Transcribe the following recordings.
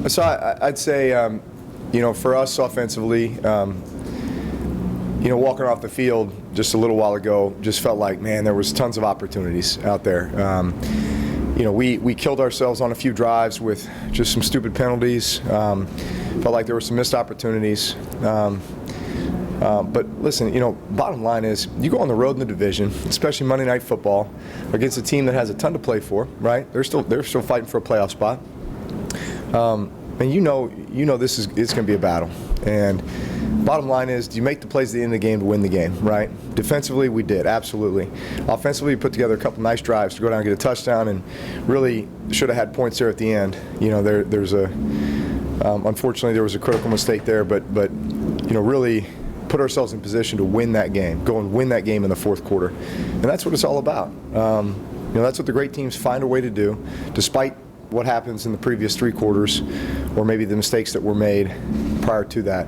So I'd say, for us offensively, walking off the field just a little while ago, just felt like, man, there was tons of opportunities out there. We killed ourselves on a few drives with just some stupid penalties. Felt like there were some missed opportunities. But listen, bottom line is you go on the road in the division, especially Monday Night Football, against a team that has a ton to play for, right? They're still fighting for a playoff spot. And it's going to be a battle. And bottom line is, do you make the plays at the end of the game to win the game, right? Defensively, we did, absolutely. Offensively, we put together a couple nice drives to go down and get a touchdown, and really should have had points there at the end. Unfortunately, there was a critical mistake there, but really put ourselves in position to win that game, go and win that game in the fourth quarter. And that's what it's all about. That's what the great teams find a way to do, despite what happens in the previous three quarters, or maybe the mistakes that were made prior to that.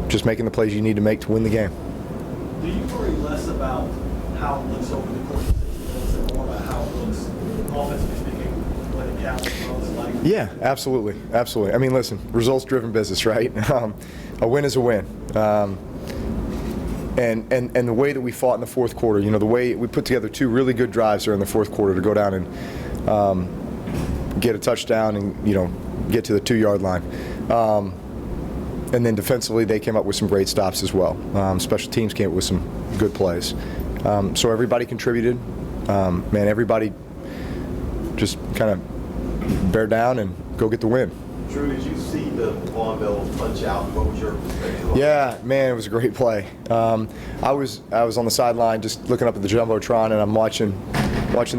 Just making the plays you need to make to win the game. Do you worry less about how it looks over the course of the season, and more about how it looks offensively speaking when it counts? Yeah, absolutely. I mean, listen, results-driven business, right? A win is a win. And the way that we fought in the fourth quarter, the way we put together two really good drives there in the fourth quarter to go down and get a touchdown and get to the 2-yard line. And then defensively, they came up with some great stops as well. Special teams came up with some good plays. So everybody contributed. Everybody just kind of bear down and go get the win. Drew, did you see the Vaughnville punch out? What was your perspective? Yeah, man, it was a great play. I was on the sideline just looking up at the jumbotron, and I'm watching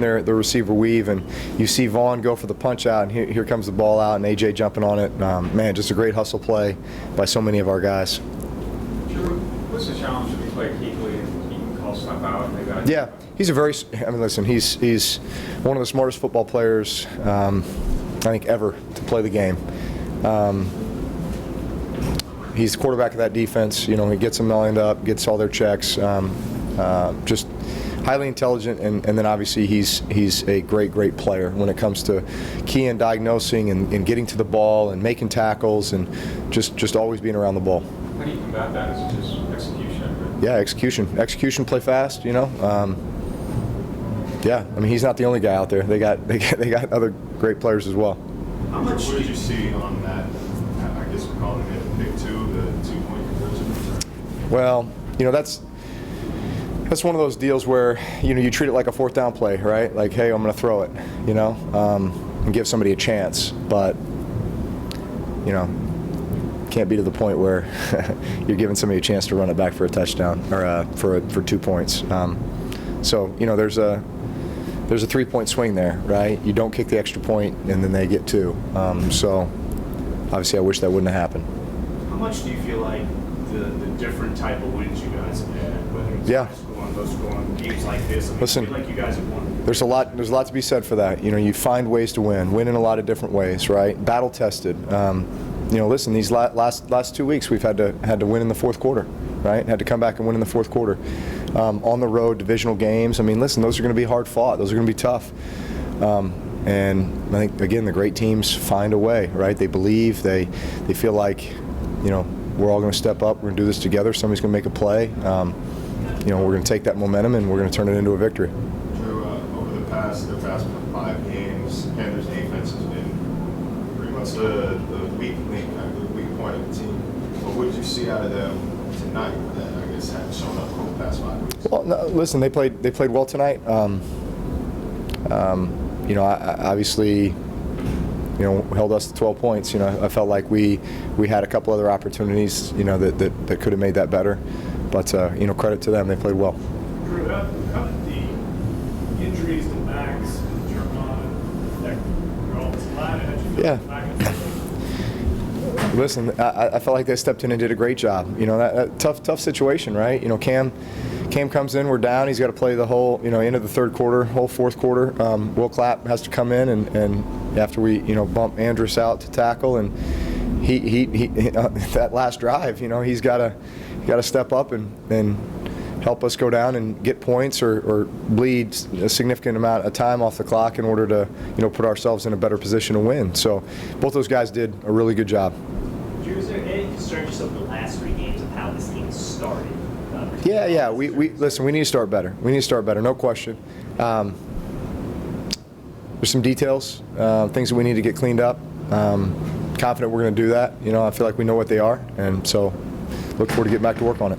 the receiver weave, and you see Vaughn go for the punch out, and here comes the ball out, and AJ jumping on it. Man, just a great hustle play by so many of our guys. Drew, what's the challenge to be played Keekly and he can call stuff out? Yeah, he's he's one of the smartest football players I think ever to play the game. He's the quarterback of that defense. He gets them lined up, gets all their checks. Just highly intelligent, and then obviously he's a great player when it comes to key and diagnosing and getting to the ball and making tackles and just always being around the ball. How do you combat that? Is it just execution? Yeah, execution, play fast. Yeah, he's not the only guy out there. They got other great players as well. How much did you see on that? I guess we're calling it Big Two, the 2-point conversion. Well, that's one of those deals where you treat it like a fourth down play, right? Like, hey, I'm going to throw it, and give somebody a chance, but can't be to the point where you're giving somebody a chance to run it back for a touchdown or for 2 points. So there's a 3-point swing there, right? You don't kick the extra point, and then they get 2. So obviously, I wish that wouldn't have happened. How much do you feel like the different type of wins you guys have had, whether it's low scoring games like this? Listen, I feel like you guys have won. There's a lot to be said for that. You find ways to win in a lot of different ways, right? Battle tested. Listen, these last 2 weeks we've had to win in the fourth quarter, right? Had to come back and win in the fourth quarter. On the road, divisional games. Listen, those are going to be hard fought. Those are going to be tough. And I think, again, the great teams find a way, right? They believe, they feel like, we're all going to step up. We're going to do this together. Somebody's going to make a play. We're going to take that momentum and we're going to turn it into a victory. Drew, over the past 5 games, Panthers defense has been pretty much the weak link, the weak point of the team. But what did you see out of them tonight that I guess hadn't shown up over the past 5 weeks? Well, no, listen, they played well tonight. Obviously, held us to 12 points. I felt like we had a couple other opportunities, that could have made that better. But credit to them, they played well. Drew, how did the injuries to Max and German affect your offensive line? How did you feel back and forth? Listen, I felt like they stepped in and did a great job. That tough situation, right? Cam comes in, we're down. He's got to play the whole, end of the third quarter, whole fourth quarter. Will Clapp has to come in and after we, bump Andrus out to tackle, and he that last drive, he's got to step up and help us go down and get points or bleed a significant amount of time off the clock in order to, put ourselves in a better position to win. So both those guys did a really good job. Drew, is there any concern just over the last 3 games of how this team started? Yeah. We listen. We need to start better. No question. There's some details, things that we need to get cleaned up. Confident we're going to do that. I feel like we know what they are, and so look forward to getting back to work on it.